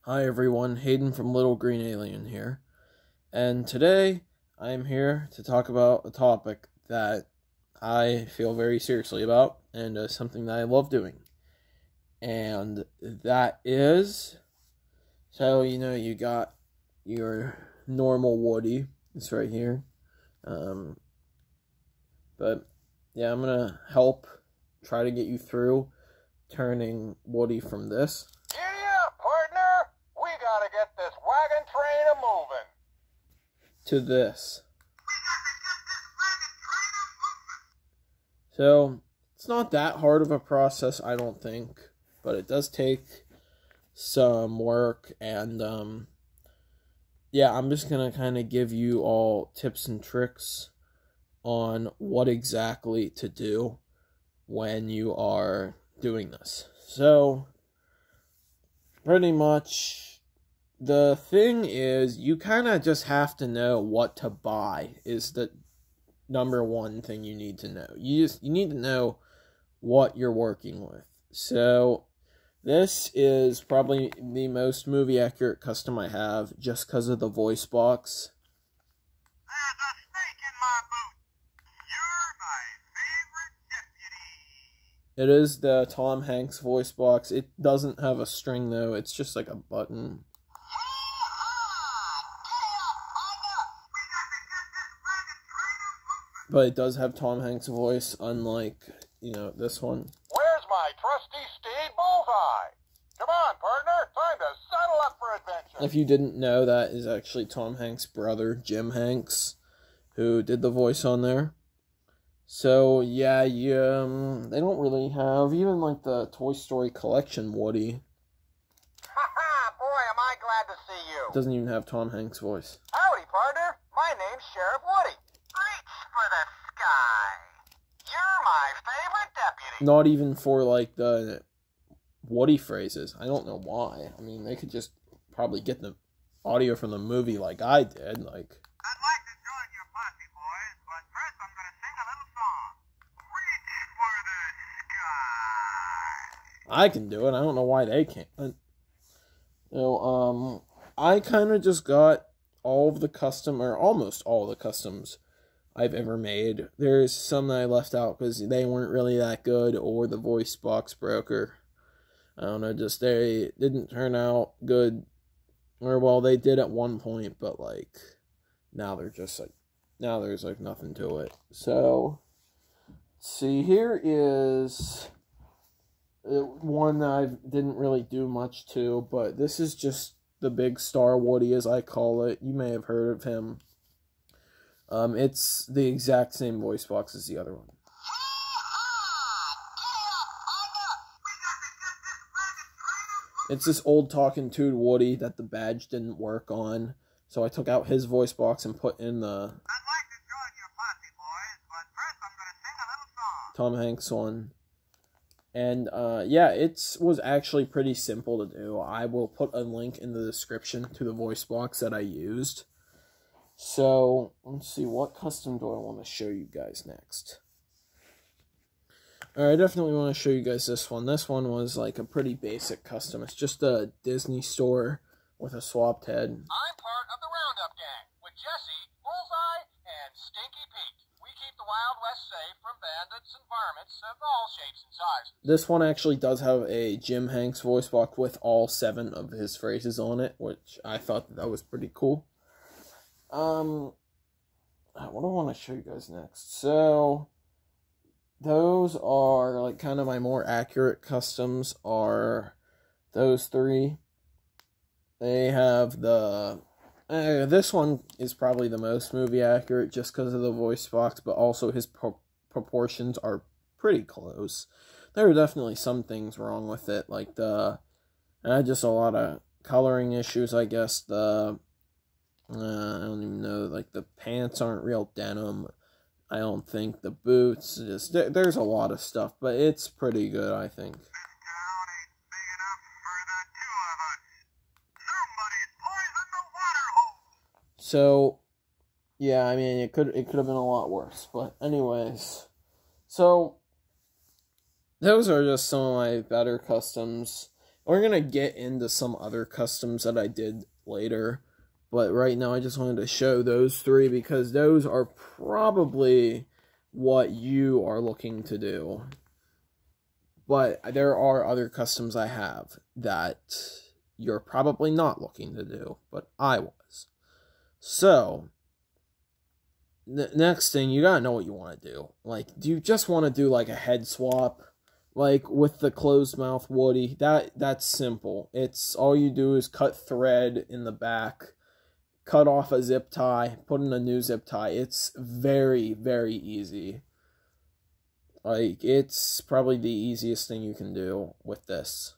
Hi everyone, Hayden from Little Green Alien here, and today I am here to talk about a topic that I feel very seriously about and something that I love doing, and that is, you got your normal Woody, it's right here, but yeah, I'm gonna help try to get you through turning Woody from this Get this wagon train a-moving to this. So, it's not that hard of a process, I don't think, but it does take some work, and, I'm just gonna kind of give you all tips and tricks on what exactly to do when you are doing this. So, pretty much, the thing is, you kind of just have to know what to buy is the number one thing you need to know. You need to know what you're working with. So, this is probably the most movie accurate custom I have just because of the voice box. There's a snake in my boot. You're my favorite deputy. It is the Tom Hanks voice box. It doesn't have a string though, it's just like a button. But it does have Tom Hanks' voice, unlike, this one. Where's my trusty steed Bullseye? Come on, partner. Time to saddle up for adventure. If you didn't know, that is actually Tom Hanks' brother, Jim Hanks, who did the voice on there. So, yeah, they don't really have, even like the Toy Story collection Woody. Ha-ha! Boy, am I glad to see you. It doesn't even have Tom Hanks' voice. Howdy, partner. My name's Sheriff Woody. Reach for the sky. You're my favorite deputy. Not even for, like, the Woody phrases. I don't know why. I mean, they could just probably get the audio from the movie like I did. Like, I'd like to join your posse, boys, but first I'm going to sing a little song. Reach for the sky. I can do it. I don't know why they can't. I kind of just got all of the custom, or almost all the customs I've ever made. There's some that I left out because they weren't really that good, or the voice box broke, or I don't know, just they didn't turn out good. Or, well, they did at one point, but, like, now there's, like, nothing to it. So, see, here is one that I didn't really do much to, but this is just the Big Star Woody, as I call it. You may have heard of him. It's the exact same voice box as the other one. It's this old talking Toad Woody that the badge didn't work on, so I took out his voice box and put in the I'd like to join your posse, boys, but first I'm going to sing a little song. Tom Hanks one. And, it was actually pretty simple to do. I will put a link in the description to the voice box that I used. So, let's see, what custom do I want to show you guys next? Alright, I definitely want to show you guys this one. This one was, like, a pretty basic custom. It's just a Disney store with a swapped head. I'm part of the Roundup Gang with Jesse, Bullseye, and Stinky Pete. We keep the Wild West safe from bandits and varmints of all shapes and sizes. This one actually does have a Jim Hanks voice box with all 7 of his phrases on it, which I thought that was pretty cool. What do I want to show you guys next? So, those are, like, kind of my more accurate customs are those 3. They have the... this one is probably the most movie accurate just because of the voice box, but also his proportions are pretty close. There are definitely some things wrong with it, like just a lot of coloring issues, I guess. I don't even know, like, the pants aren't real denim. I don't think the boots, there's a lot of stuff, but it's pretty good, I think. This town ain't big enough for the 2 of us. Somebody's poisoned the water hole. So, yeah, I mean, it could have been a lot worse, but anyways. So, those are just some of my better customs. We're going to get into some other customs that I did later. But right now I just wanted to show those three because those are probably what you are looking to do. But there are other customs I have that you're probably not looking to do, but I was. So, next thing, you gotta know what you want to do. Like, do you just want to do like a head swap? Like with the closed mouth Woody, that's simple. It's all you do is cut thread in the back, cut off a zip tie, put in a new zip tie. It's very, very easy. Like, it's probably the easiest thing you can do with this.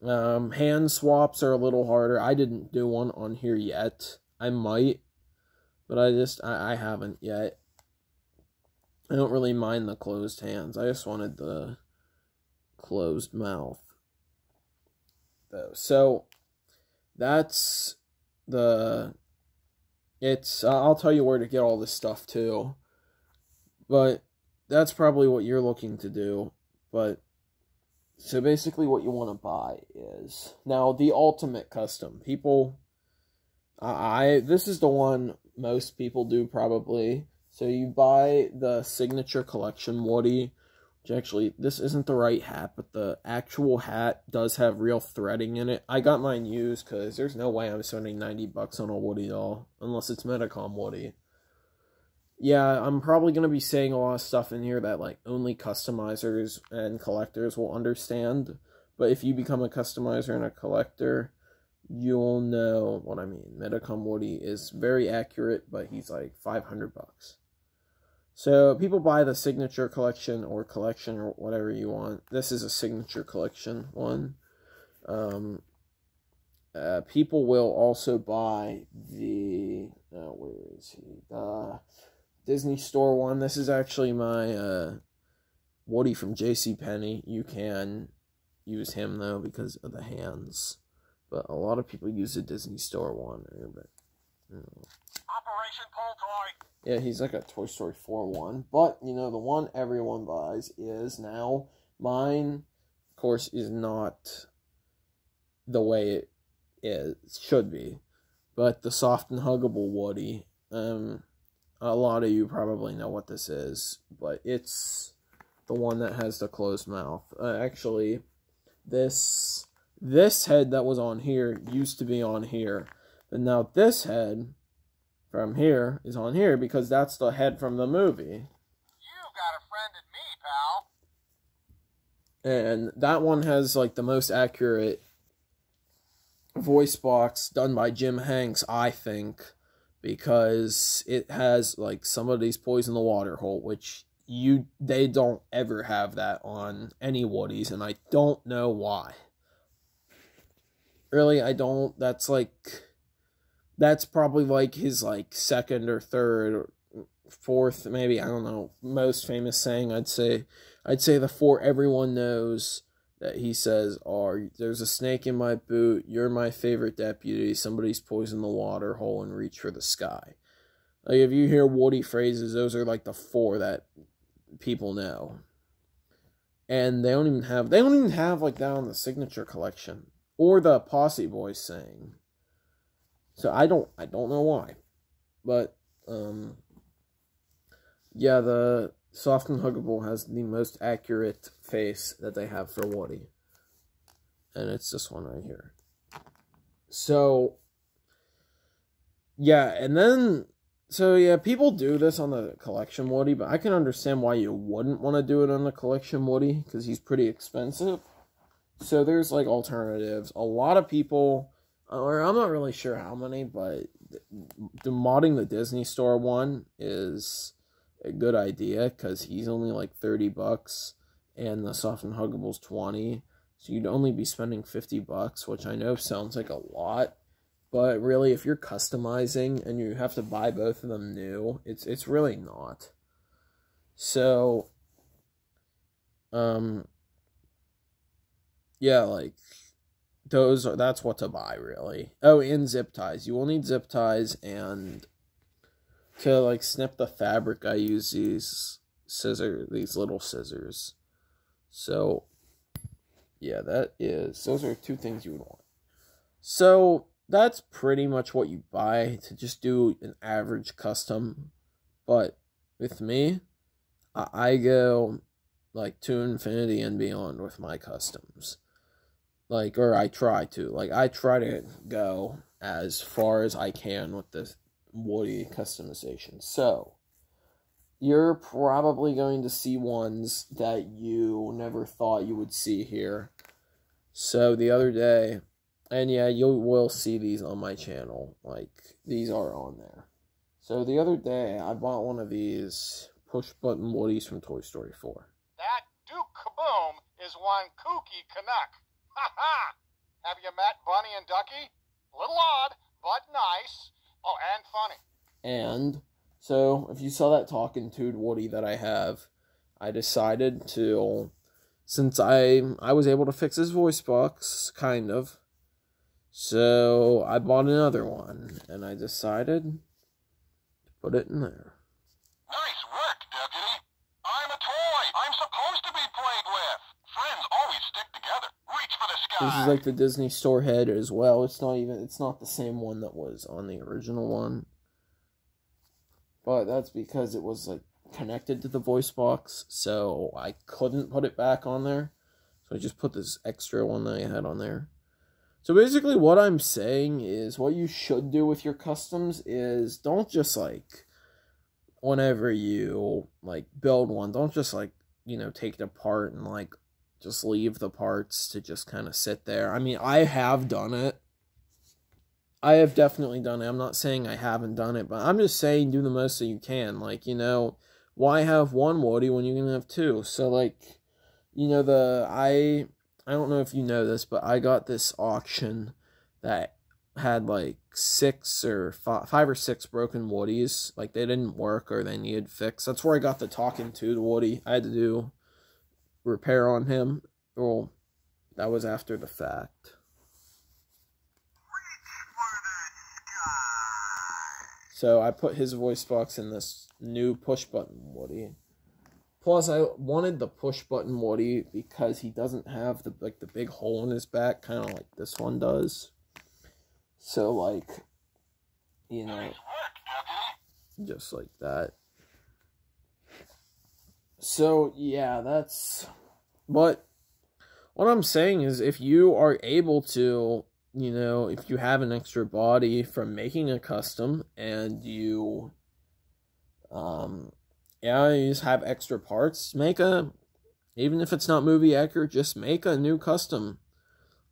Hand swaps are a little harder. I didn't do one on here yet. I might, but I haven't yet. I don't really mind the closed hands. I just wanted the closed mouth, though. So, that's I'll tell you where to get all this stuff too, but that's probably what you're looking to do. But so basically what you want to buy is now the ultimate custom. This is the one most people do probably. So you buy the signature collection Woody, which actually, this isn't the right hat, but the actual hat does have real threading in it. I got mine used because there's no way I'm spending $90 on a Woody doll, unless it's Medicom Woody. Yeah, I'm probably going to be saying a lot of stuff in here that like only customizers and collectors will understand. But if you become a customizer and a collector, you'll know what I mean. Medicom Woody is very accurate, but he's like $500. So people buy the signature collection or whatever you want. This is a signature collection one. People will also buy the where is he? The Disney Store one. This is actually my Woody from JCPenney. You can use him though because of the hands, but a lot of people use the Disney Store one. But Operation Pull Toy. yeah, he's like a Toy Story 4 one. But, you know, the one everyone buys is now, mine, of course, is not the way it should be. But the soft and huggable Woody, a lot of you probably know what this is. But it's the one that has the closed mouth. Actually, this head that was on here used to be on here. And now this head from here is on here because that's the head from the movie. You got a friend in me, pal. And that one has like the most accurate voice box done by Jim Hanks, I think, because it has like somebody's poison the water hole, which they don't ever have that on any Woodies, and I don't know why. Really, I don't. That's probably like his like second or third or fourth, maybe, I don't know, most famous saying. I'd say the four everyone knows that he says are, there's a snake in my boot, you're my favorite deputy, somebody's poisoned the water hole, and reach for the sky. Like, if you hear Woody phrases, those are like the four that people know. And they don't even have like that on the signature collection or the Posse Boys saying. So I don't know why. But yeah, the soft and huggable has the most accurate face that they have for Woody. And it's this one right here. So yeah, and then people do this on the collection Woody, but I can understand why you wouldn't want to do it on the collection Woody, because he's pretty expensive. So there's like alternatives. A lot of people, or I'm not really sure how many, but the modding the Disney Store one is a good idea because he's only like $30 and the soft and huggable's $20. So you'd only be spending $50, which I know sounds like a lot, but really if you're customizing and you have to buy both of them new, it's really not. So yeah, like that's what to buy, really. Oh, and zip ties. You will need zip ties, and to like snip the fabric, I use these little scissors. So yeah, those are two things you would want. So, that's pretty much what you buy to just do an average custom. But with me, I go like to infinity and beyond with my customs. Like, or I try to. Like, I try to go as far as I can with this Woody customization. So, you're probably going to see ones that you never thought you would see here. So, the other day, and yeah, you will see these on my channel. Like, these are on there. So, the other day, I bought one of these push-button Woodies from Toy Story 4. That Duke Kaboom is one kooky Canuck. Ha ha! Have you met Bunny and Ducky? A little odd, but nice. Oh, and funny. And so, if you saw that Talking Toad Woody that I have, I decided to, since I was able to fix his voice box, kind of, so I bought another one, and I decided to put it in there. Nice work, Deputy. I'm a toy. I'm supposed to be played with. Friends always stick together. Reach for the sky. This is like the Disney Store head as well. It's not the same one that was on the original one. But that's because it was like connected to the voice box, so I couldn't put it back on there. So I just put this extra one that I had on there. So basically what I'm saying is what you should do with your customs is don't just like whenever you like build one, don't just like, take it apart and like just leave the parts to just kind of sit there. I mean, I have done it. I have definitely done it. I'm not saying I haven't done it, but I'm just saying do the most that you can. Like, why have one Woody when you can have two? So like, I don't know if you know this, but I got this auction that had like 5 or 6 broken Woodies. Like, they didn't work or they needed fixed. That's where I got the Talking Toad Woody. I had to do repair on him. Well, that was after the fact. So I put his voice box in this new push button Woody. Plus, I wanted the push button Woody because he doesn't have the big hole in his back, kind of like this one does. So like, just like that. So yeah, but what I'm saying is if you are able to, if you have an extra body from making a custom and you you just have extra parts, even if it's not movie accurate, just make a new custom.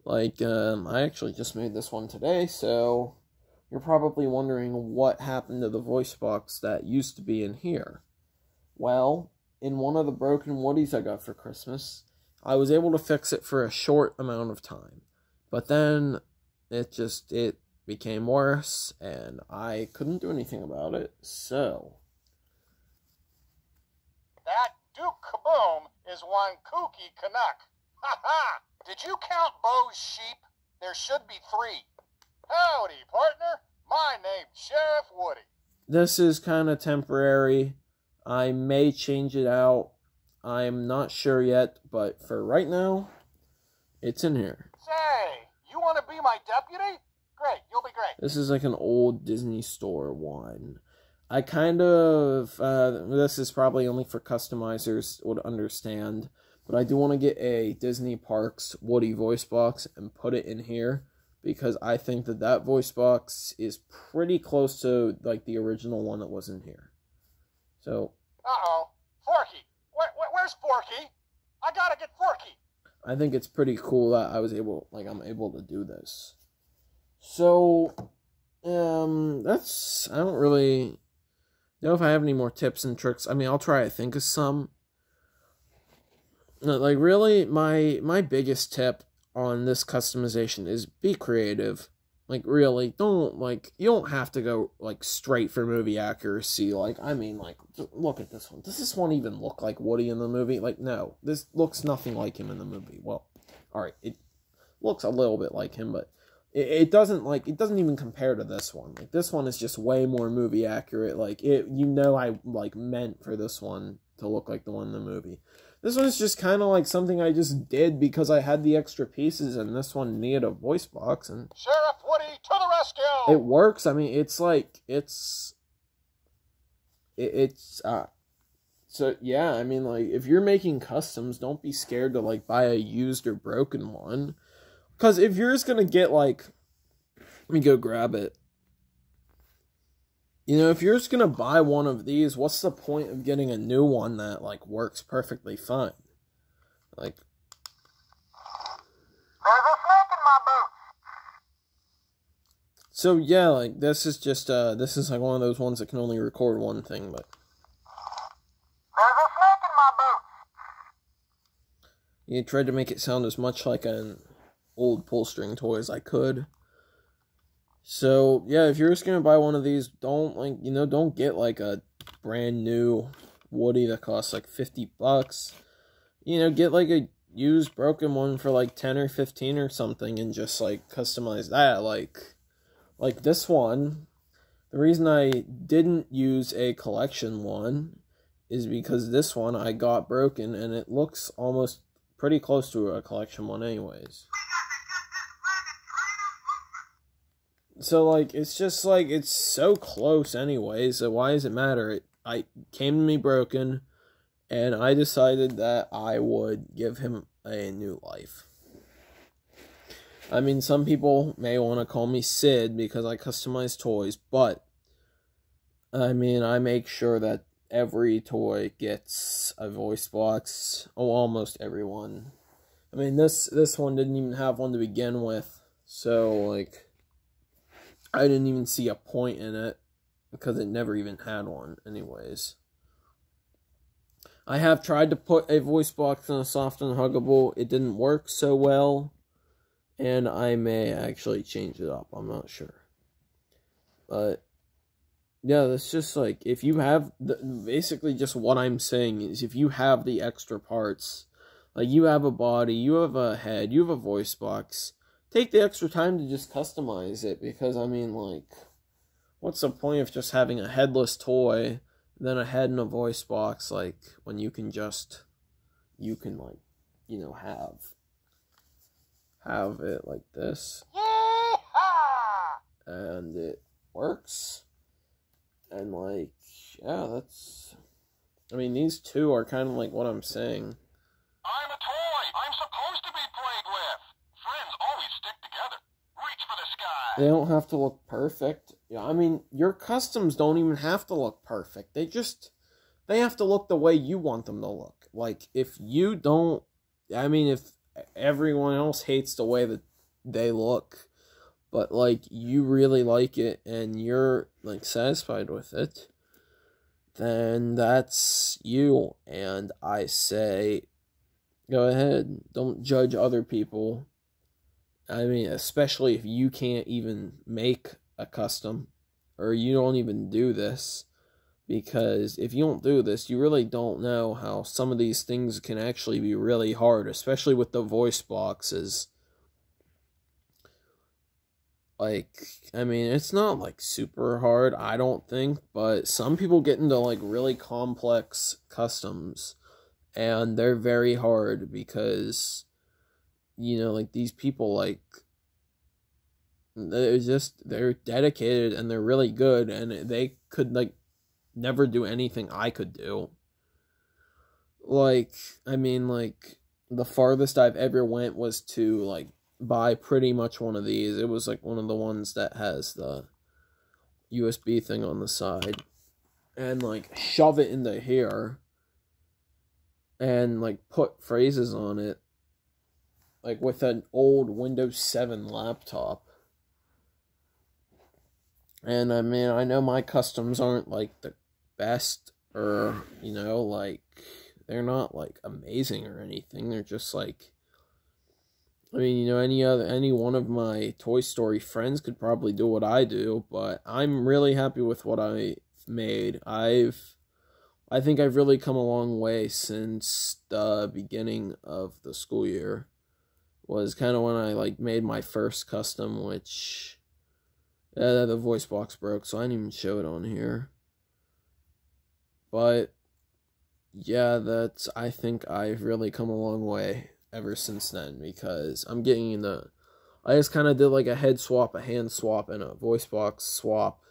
Like, I actually just made this one today, so you're probably wondering what happened to the voice box that used to be in here. Well, in one of the broken Woodies I got for Christmas, I was able to fix it for a short amount of time. But then, it became worse, and I couldn't do anything about it, so that Duke Kaboom is one kooky Canuck. Ha ha! Did you count Bo's sheep? There should be 3. Howdy, partner. My name's Sheriff Woody. This is kind of temporary. I may change it out. I'm not sure yet, but for right now, it's in here. Say, you want to be my deputy? Great, you'll be great. This is like an old Disney Store one. I kind of, this is probably only for customizers would understand, but I do want to get a Disney Parks Woody voice box and put it in here, because I think that voice box is pretty close to, like, the original one that was in here. So. Uh-oh. Forky. Where's Forky? I gotta get Forky. I think it's pretty cool that I'm able to do this. So, I don't really know if I have any more tips and tricks. I mean, I'll try to think of some. Like, really, my biggest tip on this customization is be creative. Like, really, you don't have to go, like, straight for movie accuracy. Like, I mean, like, look at this one. Does this one even look like Woody in the movie? Like, no. This looks nothing like him in the movie. Well, alright, it looks a little bit like him, but it doesn't even compare to this one. Like, this one is just way more movie accurate. Like, I, meant for this one to look like the one in the movie. This one's just kind of like something I just did because I had the extra pieces, and this one needed a voice box, and Sheriff Woody to the rescue! it works. I mean, it's like, so yeah, I mean, like, if you're making customs, don't be scared to, like, buy a used or broken one, because if you're just gonna get, like, let me go grab it. You know, if you're just gonna buy one of these, what's the point of getting a new one that, like, works perfectly fine? Like, There's a snake in my boots! so yeah, like, this is just, this is like one of those ones that can only record one thing, but There's a snake in my boots! you tried to make it sound as much like an old pull string toy as I could. So, yeah, if you're just gonna buy one of these, don't, like, you know, don't get, like, a brand new Woody that costs, like, $50. You know, get, like, a used broken one for, like, 10 or 15 or something, and just, like, customize that. Like this one, the reason I didn't use a collection one is because this one I got broken, and it looks almost pretty close to a collection one anyways. So, like, it's just, like, it's so close anyways, so why does it matter? I came to me broken, and I decided that I would give him a new life. I mean, some people may want to call me Sid because I customize toys, but, I mean, I make sure that every toy gets a voice box. Oh, almost everyone. I mean, this one didn't even have one to begin with, so, like, I didn't even see a point in it, because it never even had one, anyways. I have tried to put a voice box in a soft and huggable. It didn't work so well, and I may actually change it up. I'm not sure. But, yeah, that's just, like, if you have, basically just what I'm saying is, if you have the extra parts, like, you have a body, you have a head, you have a voice box, take the extra time to just customize it, because, I mean, like, what's the point of just having a headless toy, then a head and a voice box, like, when you can, like, you know, have it like this. Yee-haw! And it works. And, like, yeah, that's, I mean, these two are kind of like what I'm saying. I'm a toy! I'm supposed to be played with! Friends always stick together. Reach for the sky! They don't have to look perfect. Yeah, I mean, your customs don't even have to look perfect. They have to look the way you want them to look. Like, if you don't, I mean, if everyone else hates the way that they look, but, like, you really like it and you're, like, satisfied with it, then that's you. And I say, go ahead. Don't judge other people. I mean, especially if you can't even make a custom, or you don't even do this, because if you don't do this, you really don't know how some of these things can actually be really hard, especially with the voice boxes. Like, I mean, it's not, like, super hard, I don't think, but some people get into, like, really complex customs, and they're very hard, because, you know, like, these people, like, they're dedicated, and they're really good, and they could, like, never do anything I could do. Like, I mean, like, the farthest I've ever went was to, like, buy pretty much one of these. It was, like, one of the ones that has the USB thing on the side, and, like, shove it into here, and, like, put phrases on it, like, with an old Windows 7 laptop. And, I mean, I know my customs aren't, like, the best, or, you know, like, they're not, like, amazing or anything. They're just, like, I mean, you know, any one of my Toy Story friends could probably do what I do, but I'm really happy with what I made. I think I've really come a long way since the beginning of the school year. Was kind of when I, like, made my first custom, which the voice box broke, so I didn't even show it on here. But yeah, I think I've really come a long way ever since then, because I'm getting into, I just kind of did like a head swap, a hand swap, and a voice box swap.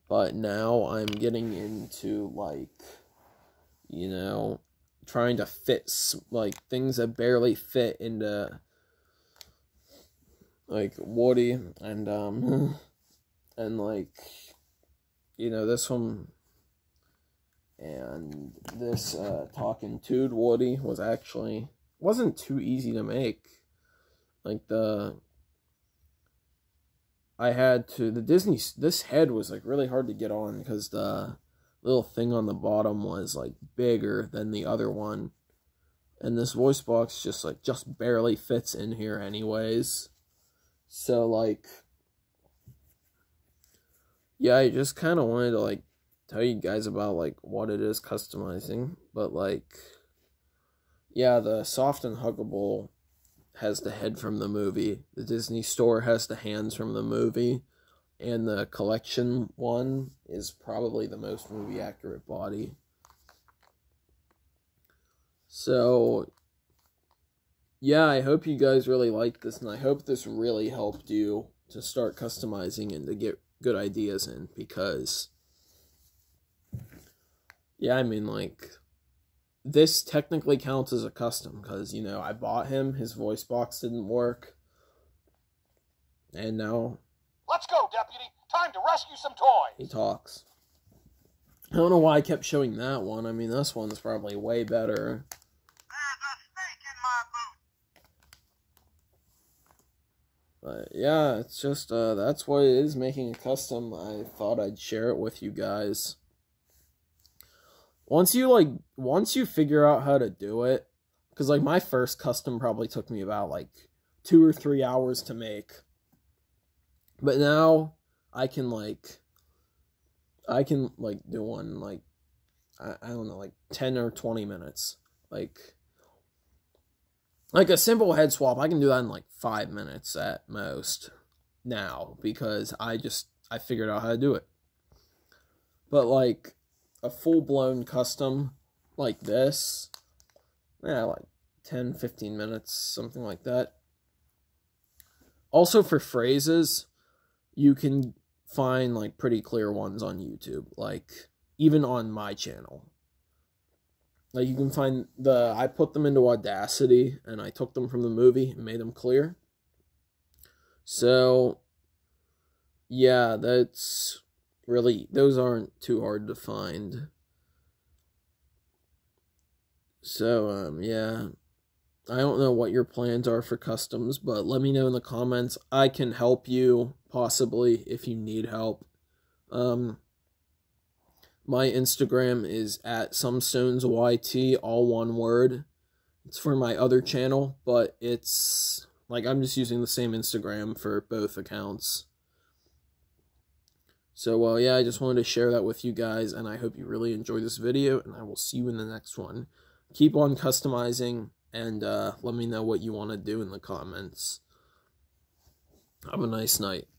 But now I'm getting into, like, you know, trying to fit, like, things that barely fit into, like, Woody, and, and, like, you know, this one, and this, Talking Toad Woody wasn't too easy to make. Like, this head was, like, really hard to get on, because the little thing on the bottom was, like, bigger than the other one, and this voice box just barely fits in here anyways. So, like, yeah, I just kind of wanted to, like, tell you guys about, like, what it is customizing, but, like, yeah, the Soft and Huggable has the head from the movie, the Disney Store has the hands from the movie, and the collection one is probably the most movie accurate body. So, yeah, I hope you guys really liked this, and I hope this really helped you to start customizing and to get good ideas in, because, yeah, I mean, like, this technically counts as a custom, because, you know, I bought him, his voice box didn't work, and now... Let's go, deputy! Time to rescue some toys! He talks. I don't know why I kept showing that one. I mean, this one's probably way better. There's a snake in my boot! But, yeah, it's just, that's what it is, making a custom. I thought I'd share it with you guys. Once you figure out how to do it, because, like, my first custom probably took me about, like, 2 or 3 hours to make. But now, I can, like, do one, like, I don't know, like, 10 or 20 minutes. Like a simple head swap, I can do that in, like, 5 minutes at most now, because I figured out how to do it. But, like, a full-blown custom like this, yeah, like 10, 15 minutes, something like that. Also, for phrases, you can find, like, pretty clear ones on YouTube, like, even on my channel. Like, you can find I put them into Audacity, and I took them from the movie and made them clear. So, yeah, that's... really, those aren't too hard to find. So, yeah. I don't know what your plans are for customs, but let me know in the comments. I can help you, possibly, if you need help. My Instagram is at SomeStonesYT, all one word. It's for my other channel, but it's, like, I'm just using the same Instagram for both accounts. So, well, yeah, I just wanted to share that with you guys, and I hope you really enjoyed this video, and I will see you in the next one. Keep on customizing, and let me know what you want to do in the comments. Have a nice night.